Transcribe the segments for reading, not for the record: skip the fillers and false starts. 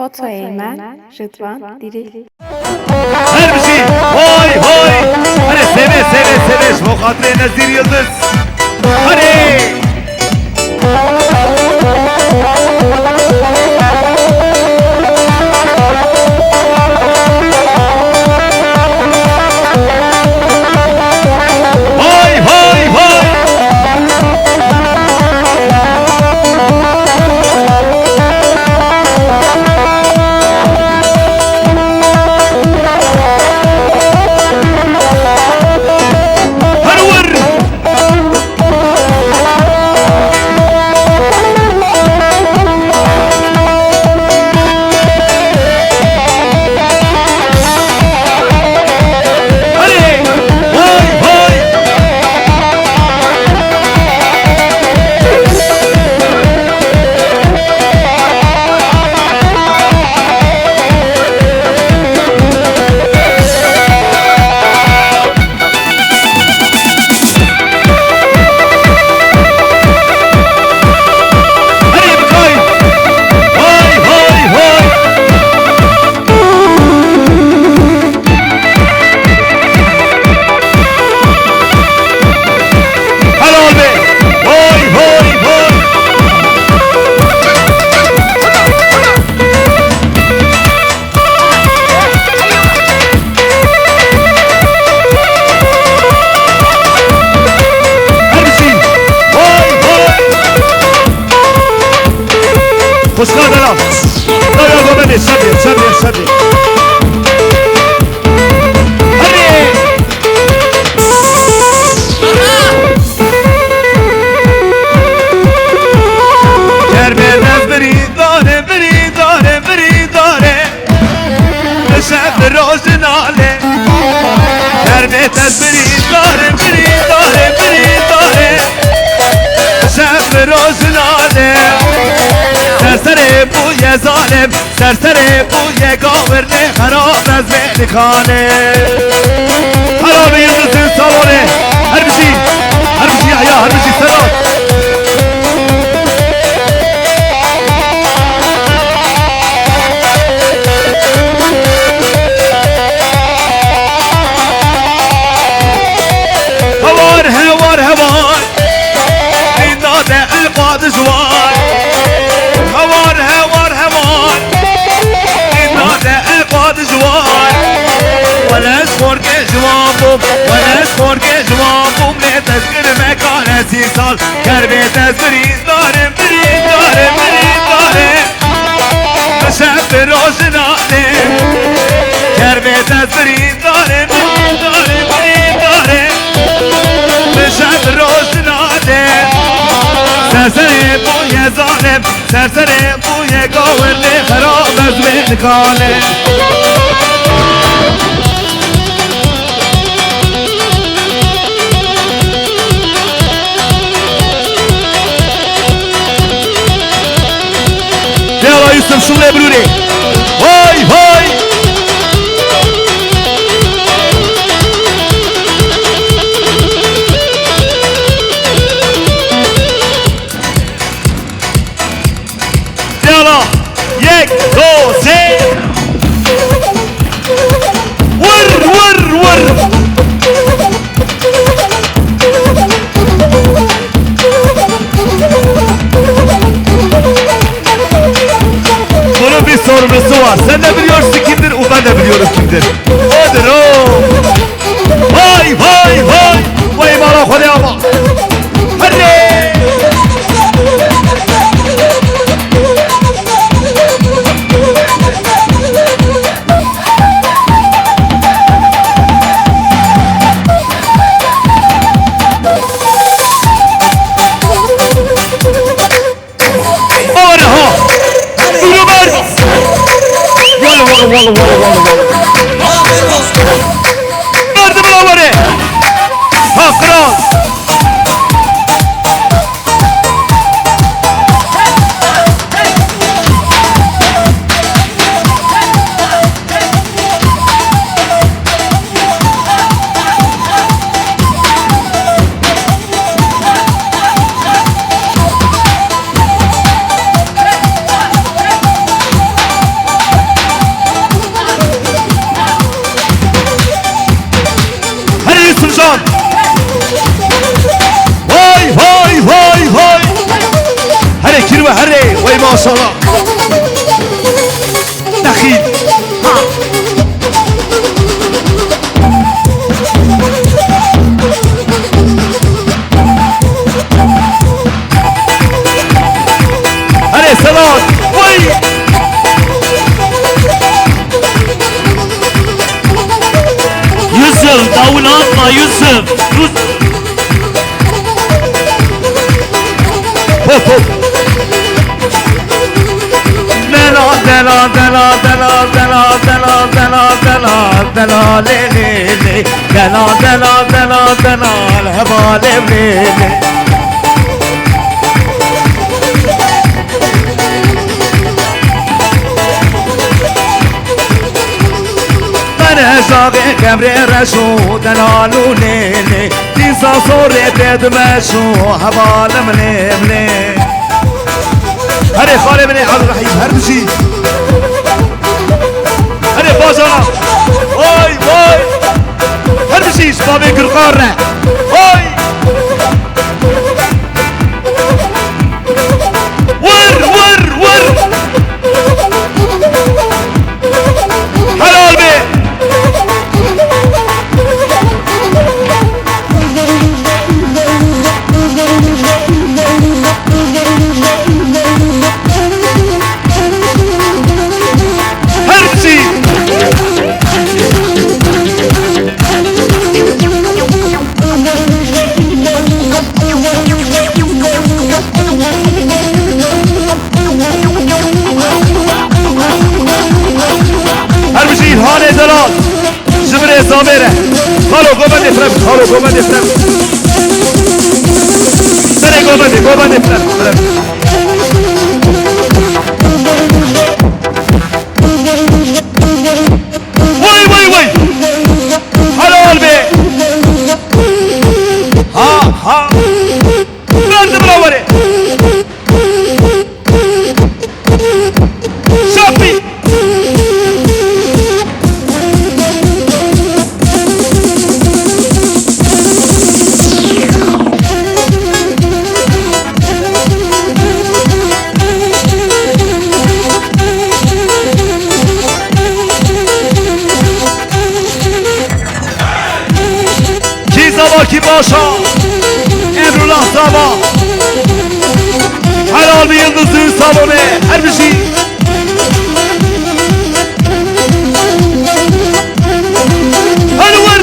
Foto Eymen, Rıdvan Diril. Her bir şey hoy hoy. Hadi seve seve seve. Şmokatre Nazir Yıldız. Hadi. Hoy hoy hoy. Hadi vur. Hadi. Hoy hoy. Hadi bir koy. Hoy hoy hoy. Hadi ol be. Hoy hoy hoy. Her bir şey. Hoy hoy. Hoş geldin lan. Dayan o beni. Şadi. Hadi. Kerbenez beri dare Neşet rojnale Kerbenez beri dare Neşet rojnale Sersere bu ye zalim Sersere bu ye gaverne Harap ez beni kane Harabi yıldızın salone Her bir şey Yahya her bir şey Sedat هوار النادى القاد جوار هوار النادى القاد جوار ولا اسفرك جوابهم لا تذكر مكان سيصال كربي تذكري دارم مشاب روشنالي كربي تذكري دارم مشاب روشنالي سرسره بوی ظالم سرسره بوی گاورده خراب از من کاله يلا يوسف شو اللي يقولولي هاي يلا يك دو سي ور Bunun bir sorumlusu var. Sen de biliyorsun kimdir, o ben de biliyorum kimdir. Odur o. Vay. Vay bana koyama. Hadi. Valla. Nerede bu lavare? Ha kral. شنو هري وي ما شاء الله دخيل هري سلام وي يوسف داول اطلع يوسف هوب هوب دلا دلا دلا دلا دلا دلا دلا دلا لي لي لي دلا دلا دلا دلا الهبال بليلي من زاغي كبري رشو دلالو ليلي تنسى صوري تدمشو هبال مليلي هري خالي بني عبد الرحيم هربشي هري بازانا واي واي هربشي شبابي قرقارة واي ور ور ور حلال بي هاني دلال جبري زاميره خالو قوبان افرم خالو قوبان افرم سري قوبان افرم وي وي وي حلو قلبي ها برد براوري شابي کی باشا امرالله زبا حلال به یلدزی سالونه هر بشی هنور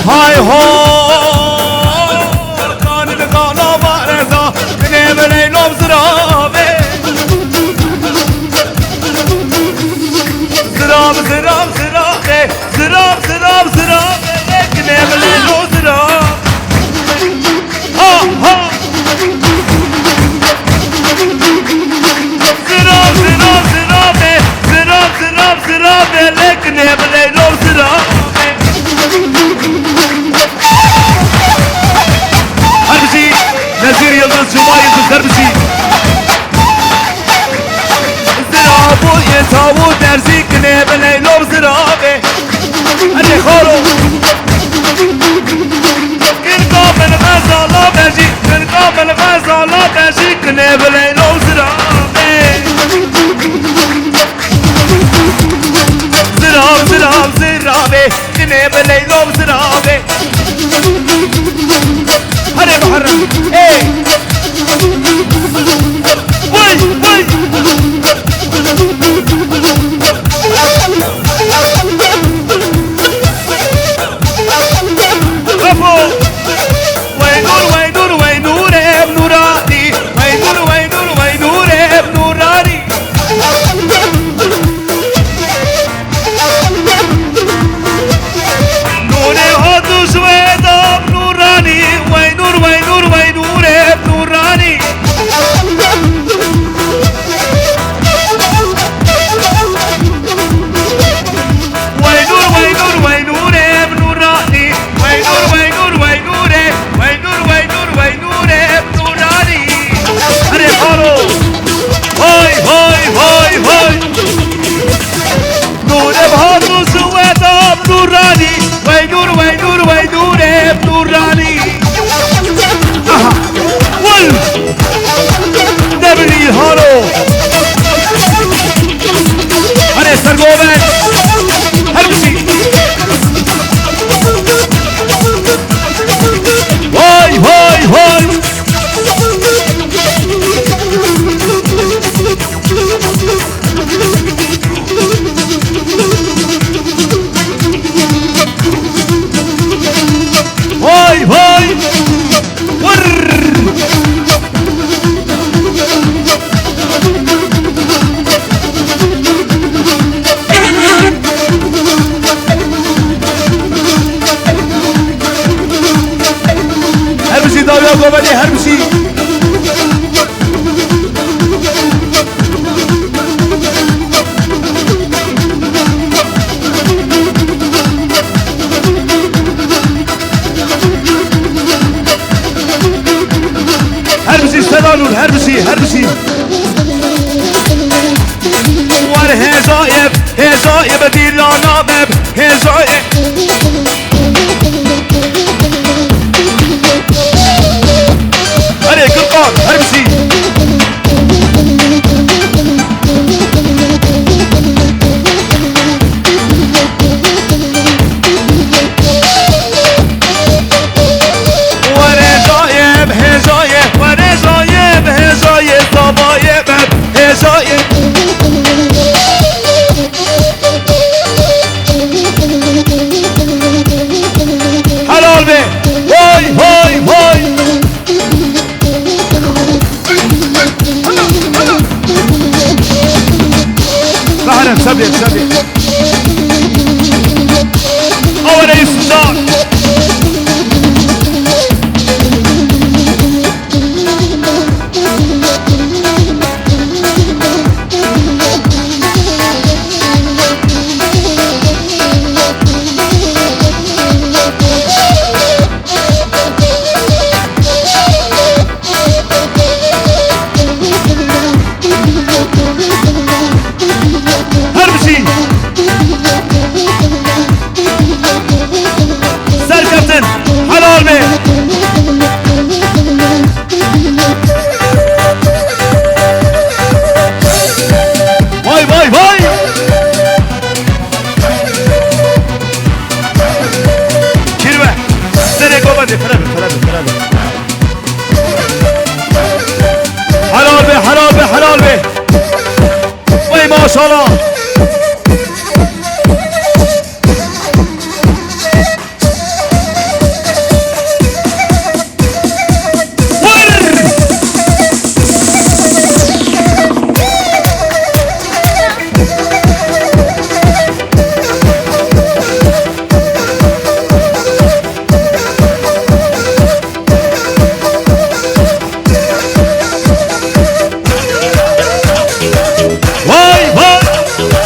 هاي هو كان لقانا بارزا كنيم ليلوم زرابي زراب زراب زرابي زراب زراب زرابي كنيم ليلوم زراب ها ها زراب زراب زرابي زراب زراب زرابي كنيم ليلوم زرابي كفو وينور وينور وينور ابن نوراني وينور وينور وينور ابن نوراني نوري هدو سويدا ابن نوراني وينور وينور وينور ابن نوراني وينور وينور وينور ابن نوراني وينور وينور وينور وينور وينور وينور ابن نوراني أري خالو هاي هاي هاي هاي نور بهادو سويدا ابن نوراني وينور وينور وينور ابن نوراني ول دبلي هالو أري سرقوبت هربسي هاي هاي هاي هاي هاي ور هربسي داويا قوبالي هربسي هربسي سلالون هربسي هربسي وار هزايب هزايب ديرانا بب هزايب هري قرقان هربسي ورزايب هزايب ورزايب هزايب طبايب هزايب حلال بي هاي هاي هاي بحرم سبيل سبيل أول إصدار هربسي سر كابتن حلال بي باي باي باي كيربه سري قوبادي فرابي فرابي فرابي حلال بي حلال بي حلال بي وي ما شاء الله واي واي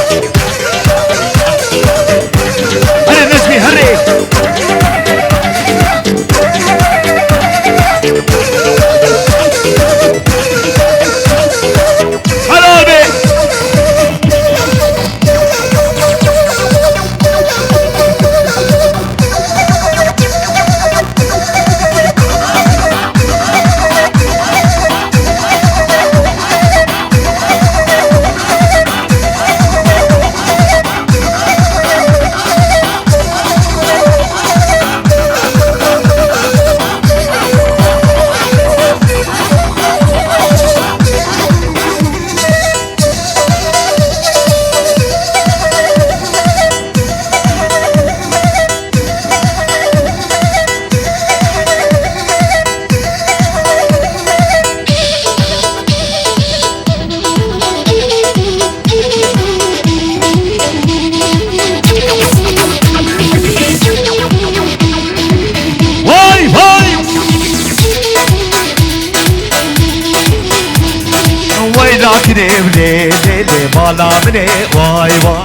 حالا منه وای وای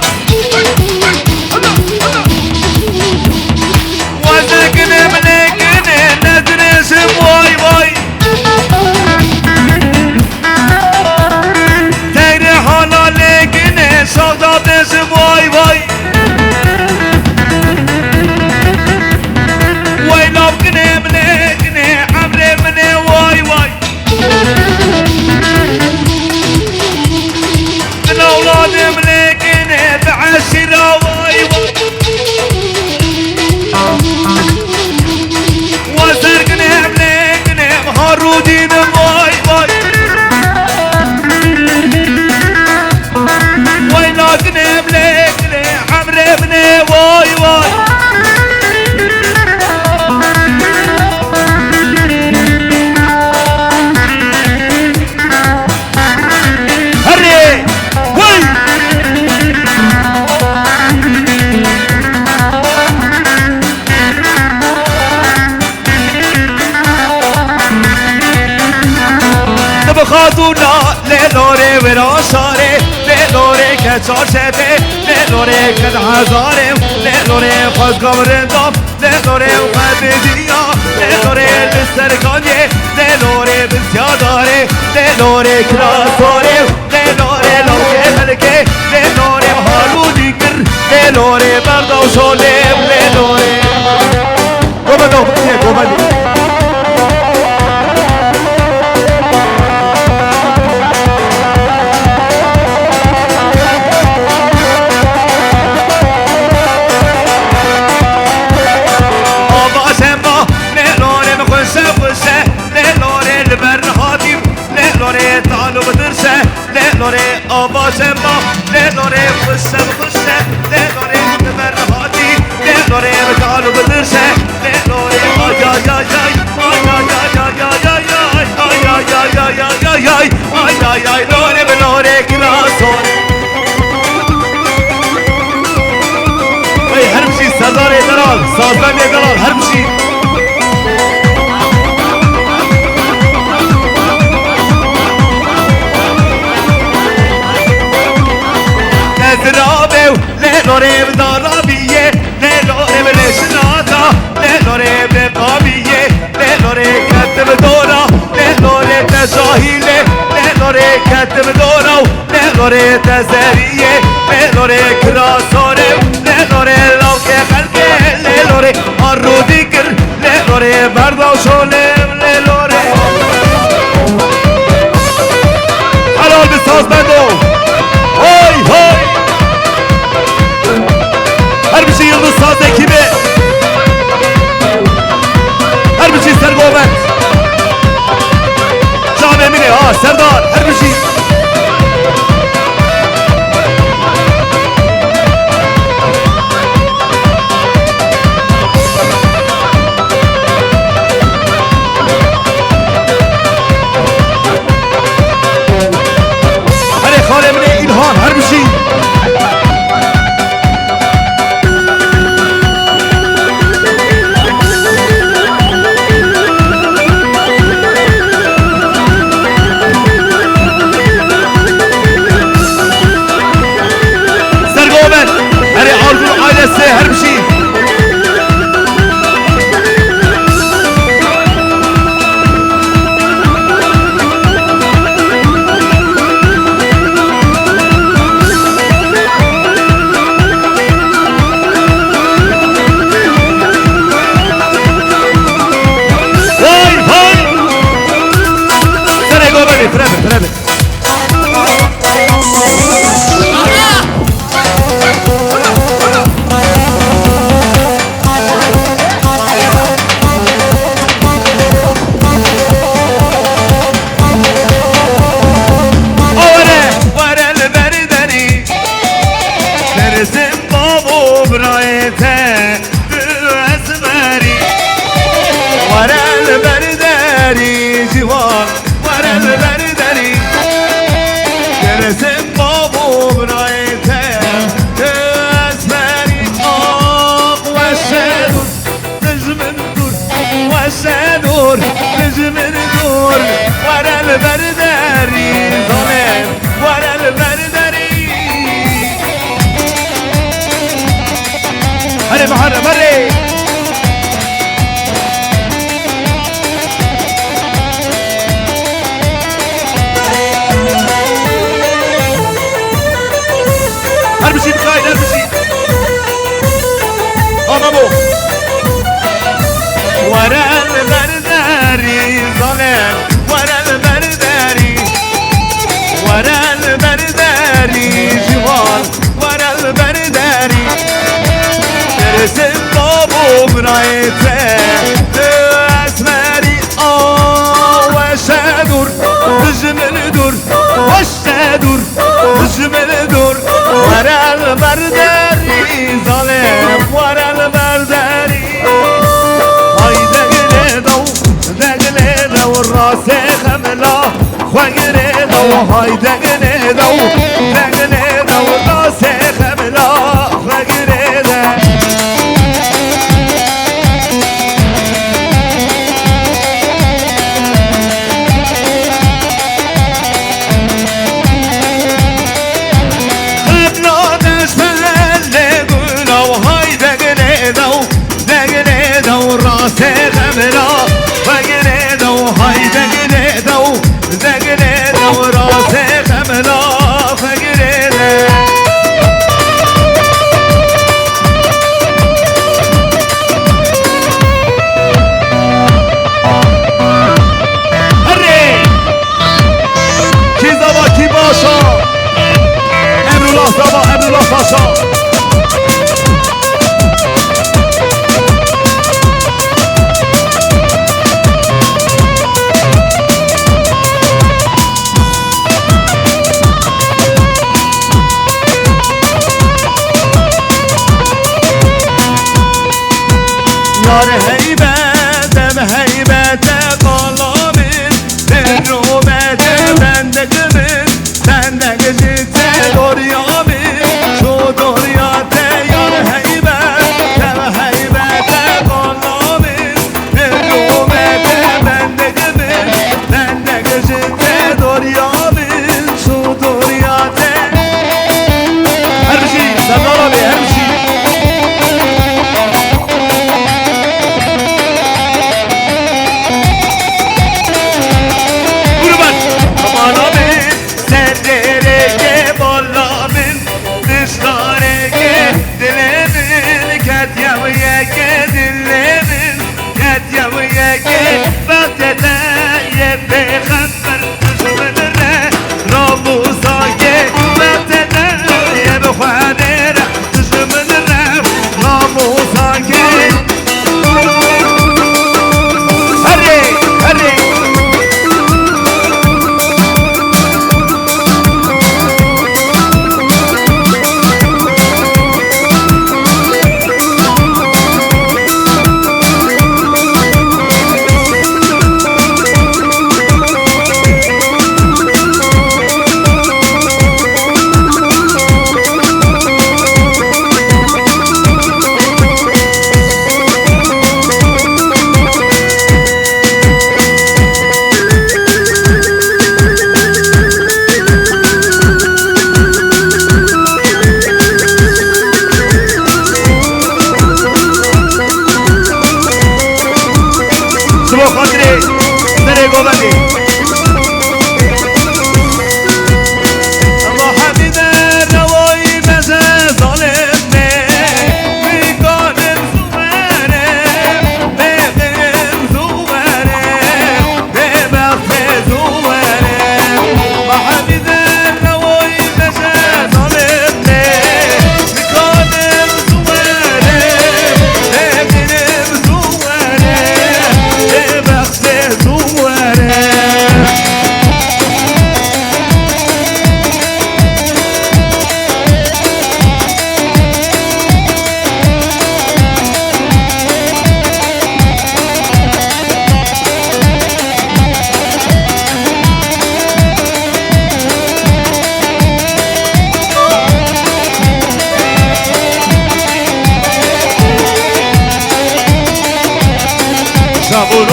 وزرگنه ملگنه ندرسم وای وای تیر حالا لگنه سازادسم وای وای وای لابگنه ملگنه عمره منه وای وای الأولاد ملقنة بعشرة واي واي وزرقنة ملقنة مهرودين واي واي ويلاقنة ملقنة عمري بني واي واي هري وي خاتونا للوره وراشاره للوره که چارشده للوره که هزاره للوره خواستگاه رندام للوره قددیا للوره لسرگانیه للوره بسیاداره للوره کراساره للوره لوکه ملکه للوره هارونی کر للوره برداو شولیم للوره گوبلو گوبلی لوري أبا سما لوري خشة خشة لوري تبرهاتي لوري بتعالوا بدرسة لوري يا يا يا يا لوري بلوري كلاسون أي هرمشي سرداري دلال سازمان دلال هرمشي زرابه للوره بدارابیه للوره بلشناتا للوره بقابیه للوره کتب دورا للوره تشاهیله للوره کتب دورا للوره تزریه للوره کراساره للوره لاکه خلقه للوره آرودی کر للوره برداو شولم للوره حلال بساز بندو هاي هاي هر بشي يلدز ساز ekibi her bir şey Sergovet Can Emine ha Serdar her bir şey Hadi Can Emine İlhan her bir şey her bir şey vay vay Sene gobeli trebe السنور نجم النور ورا البردري ظلم ورا البردري هري محرم هري هربشي بخاي هربشي بابو ورا البرداري ظلم ورا البرداري ورا البرداري جوال ورا البرداري ترسم بابو برايته اسمري وش دور تجمل دور وش دور تجمل دور ورا البرداري ظلم ورا البرداري هاي دقني دو الراس خملا خوغري دو هاي دقني دو الراس خملا خوغري دو راسي غملا فقري دو هاي دقني دو راسي غملا فقري دو هري كي زبا كي باشا امر الله زبا امر الله باشا یار هیبتم هیبت قلامت روبت بندگمت بندگجت دوریامت شو دوریات یار هیبتم هیبت قلامت روبت بندگمت بندگجت دوریامت شو دوریات هر بشی سردار آبی هر بشی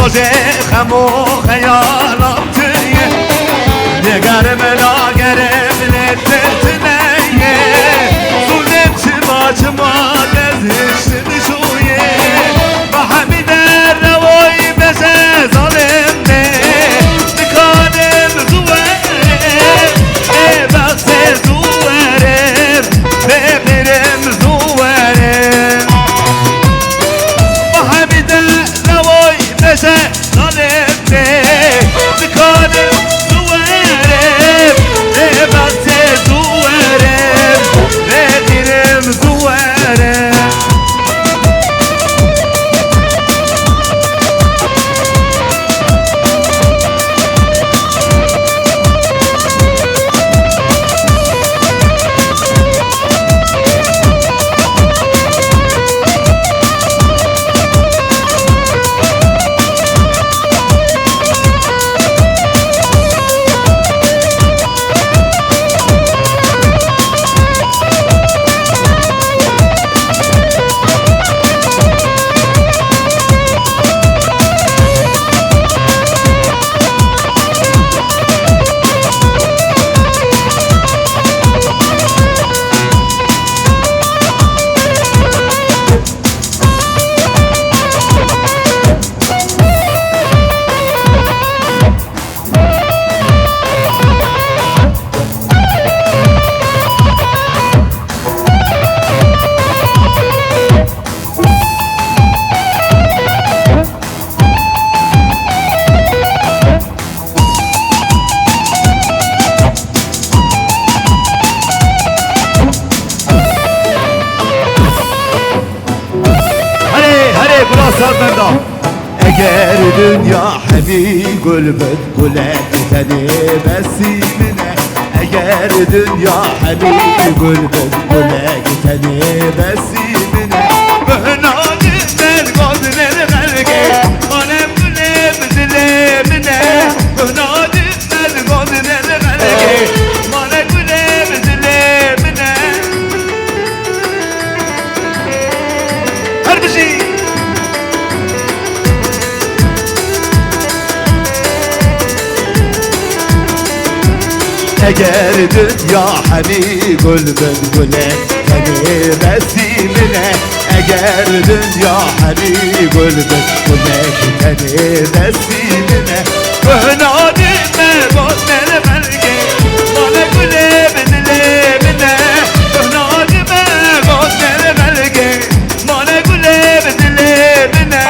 روز خم و خیالم تویه دگر بلا گرم نتت نیه سوزم چما دزش اگر دنیا همی گل بد گلک تنی بسیمنه اگر دنیا همی گل بد گلک تنی بسیمنه بهناجی من قدر خلقه خانم گلم دلمنه بهناجی من قدر خلقه خانم گلم دلمنه هر بشی اگر دنیا همی گل بد گله تنی رسیمنه اگر دنیا همی گل بد گله تنی رسیمنه بهنادی مباد من بلگه مال گله بدله منه بهنادی مباد من بلگه مال گله بدله منه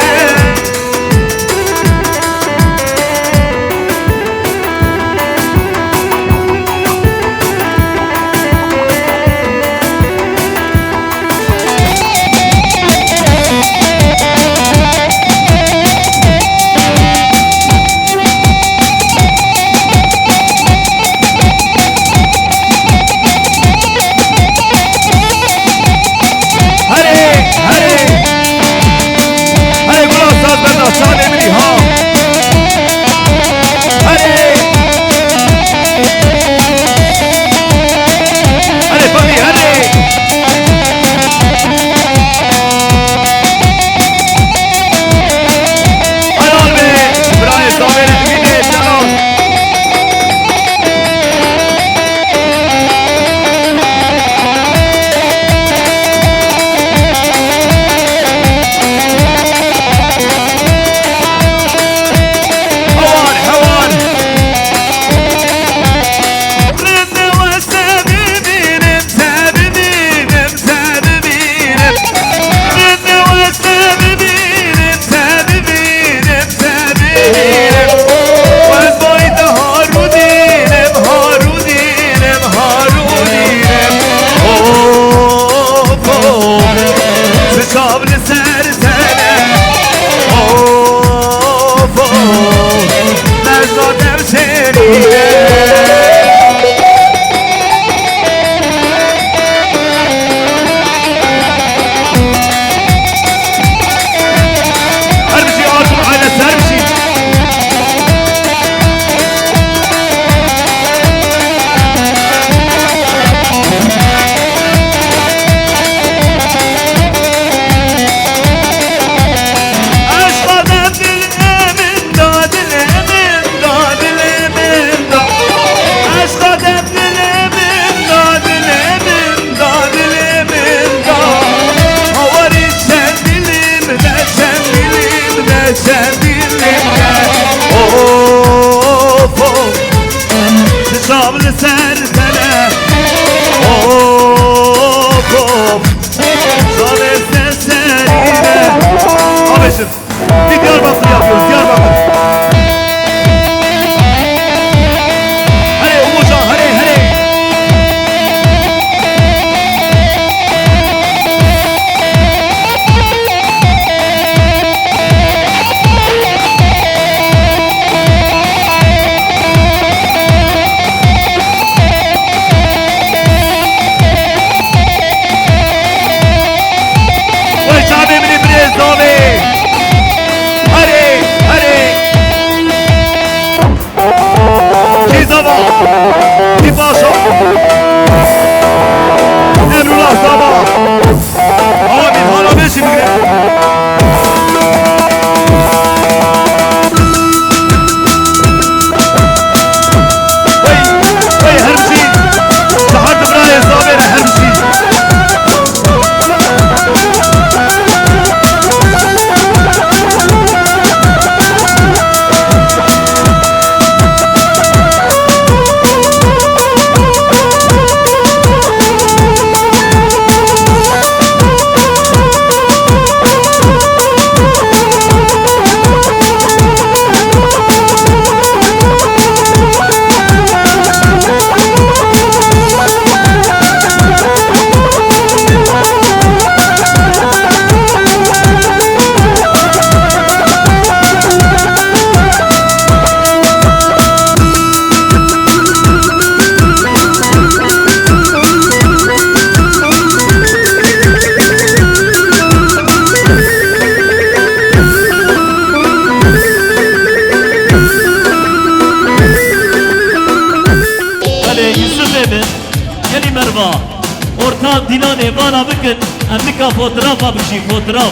مانا بکن امریکا فوتراف بشی فوتراف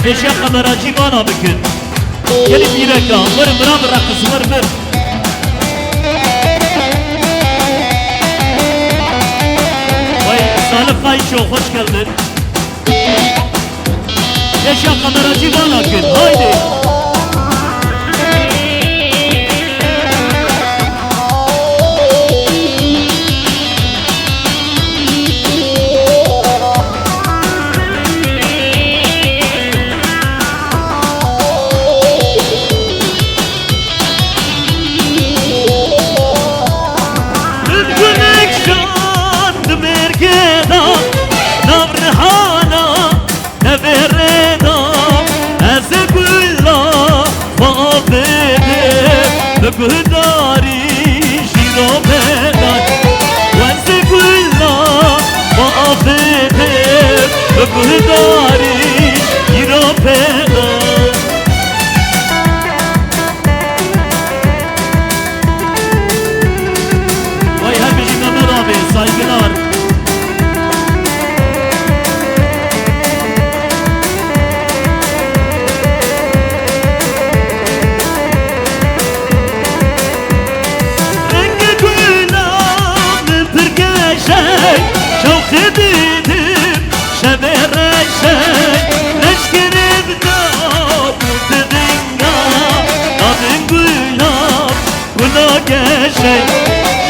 اشیا خمراجی مانا بکن یعنی بیرکا ور مرام رقص ور وای سالف خواهی شو خوش کردن اشیا خمراجی مانا کن هایده بهداری شیرو بدن وز گلا با آفده بهداری شیرو بدن وای هر بجی نمرابه سایگلار شيء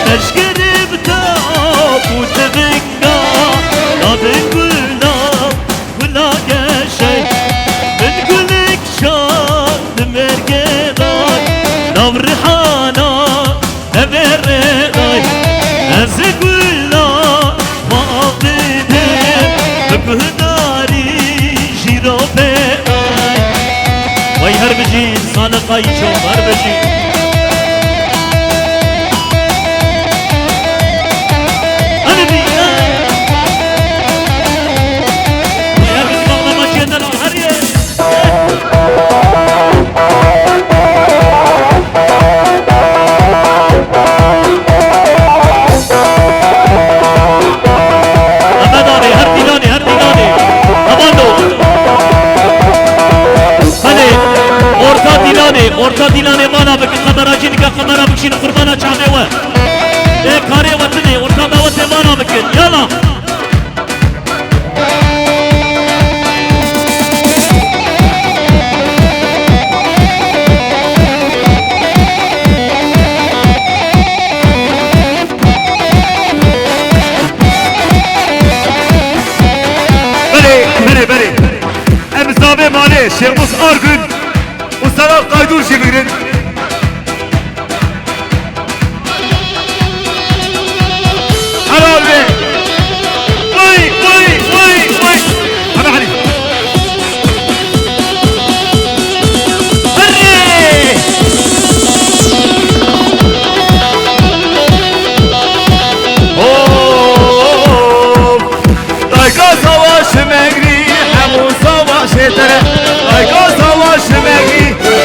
تشكري بتابوت ذكا لا بنقولاب ولا شيء بنقولك شاد مرقداي نام ريحانا نبرداي ازق ولا ما اقدر بهداري جيرو بداي وي هربجي صالقاي شو هربجي orta dilane mana bak kamera cinka kamera bikşin kurbana çame ve kare vatne orta davet mana bak yala beri emzabe mali Şemus Argün Ustalar kaydur şebirin Helal be Vay vay vay vay Hadi hadi Hadi Oh Dayka savaşı megri Hemu savaş etere Dayka savaşı megri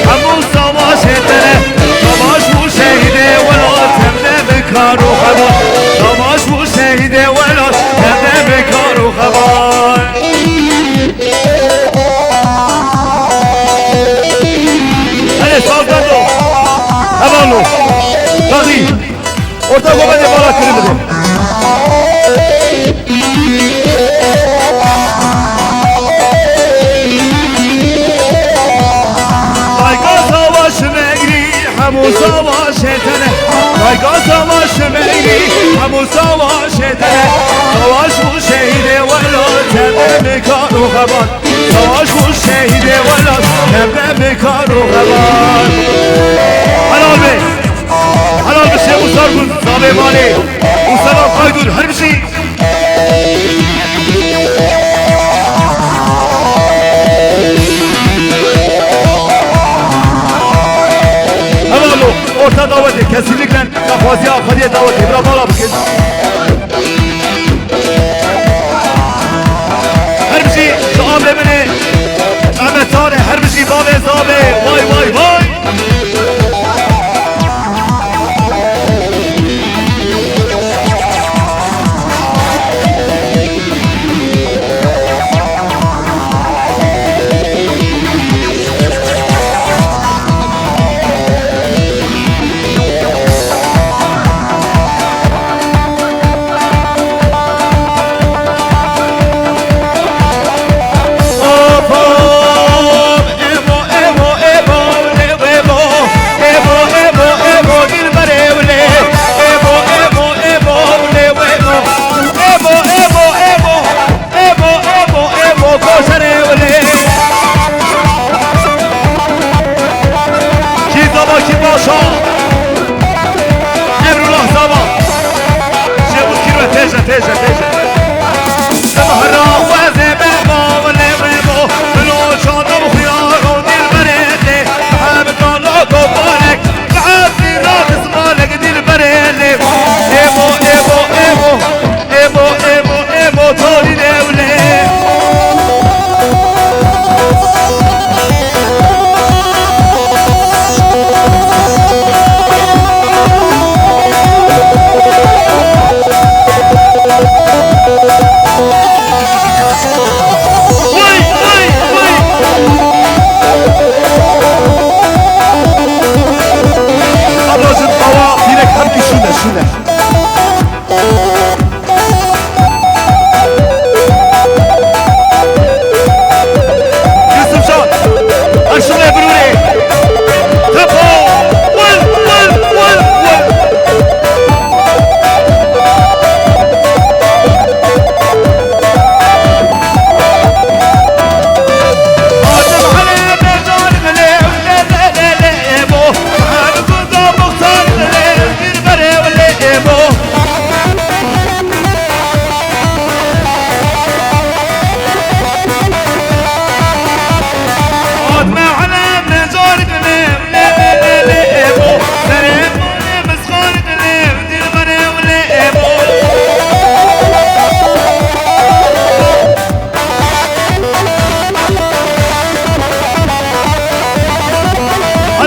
همون سواش تره سواش بو شهیده ولات همه بکار و خبار سواش بو شهیده ولات همه بکار و خبار هلی سالتان دو هبالو تاقی orta gobe bala kırıldı همو سواش تنه رایگا سواش میری همو سواش تنه سواش بو شهیده ولات همه بکار و خبار سواش بو شهیده ولات همه بکار و خبار حلال به شیخ مصار کن زابه مالی مصطفی قایدون هر بشی orta daveti kesinlikle Nafazıya Afadiye daveti İbrahim Ala bugün her bir şey şu ablemini Ahmet Tane her bir şey babe zabe vay vay vay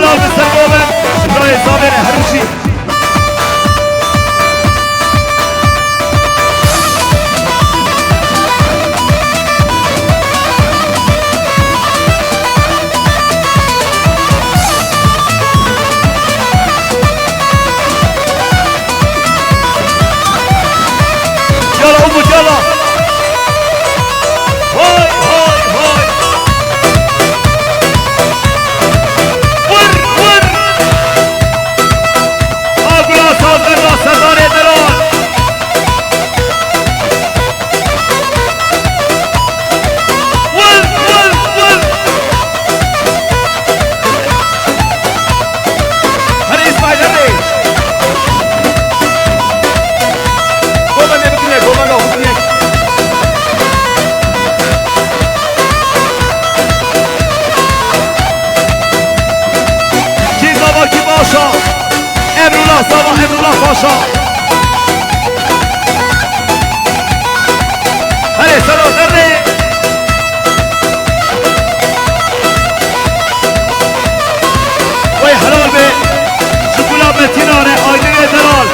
جلال بالسرقوبة إبراهيم صابر هروشي يلا أمو يلا هاي هاي هاي ور أقول أصاب الراس هزاري دران ور هري إسماعيل هري قومن يبكنيك قومن لو بكنيك كي زبا كي باشا امر الله صبا امر الله باشا هري سلام هري وي حلال بي شكولا بتينانه آيدين دلال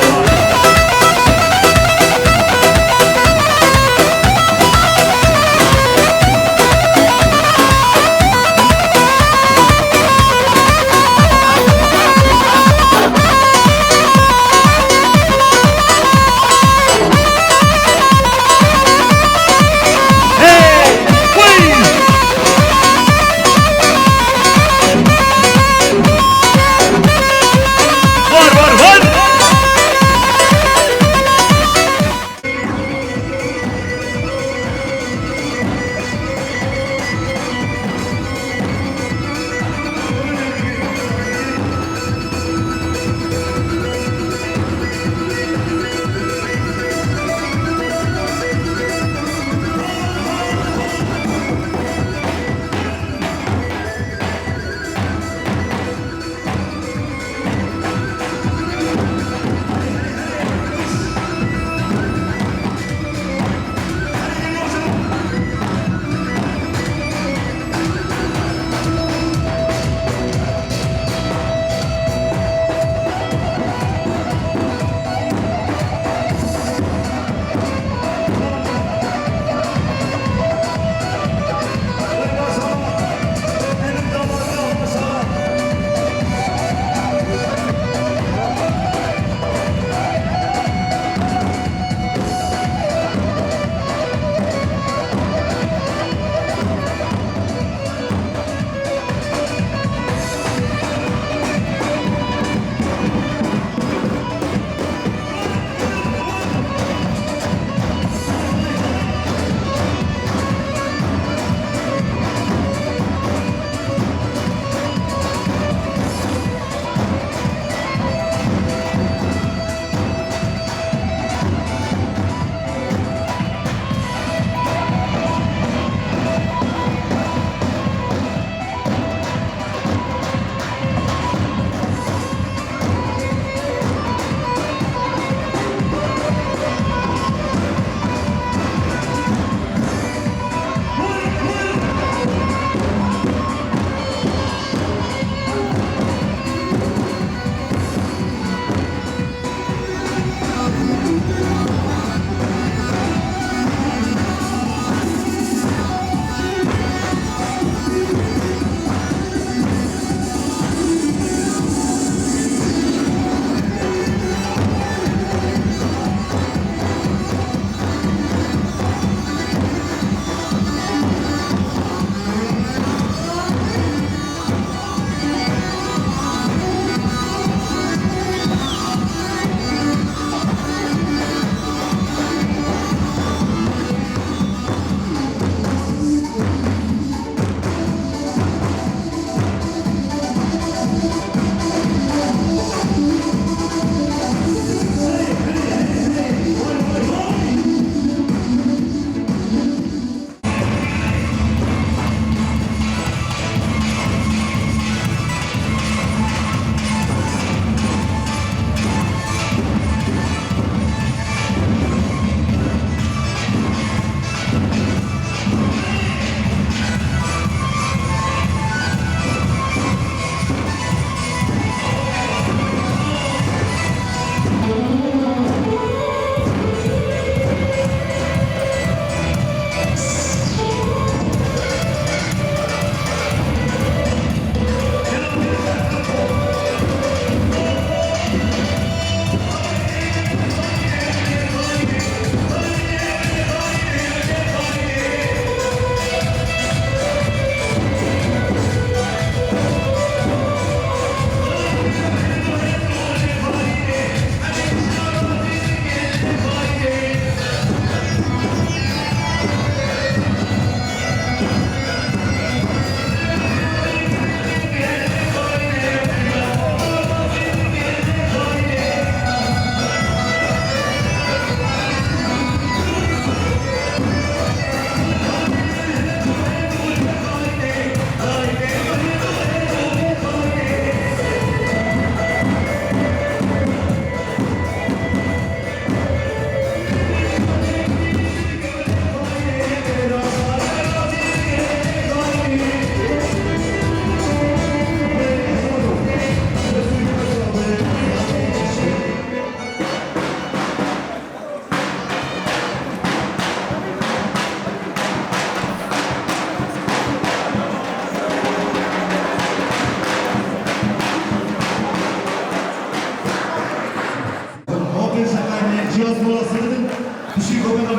biraz molası dedim. Bir şey koymadan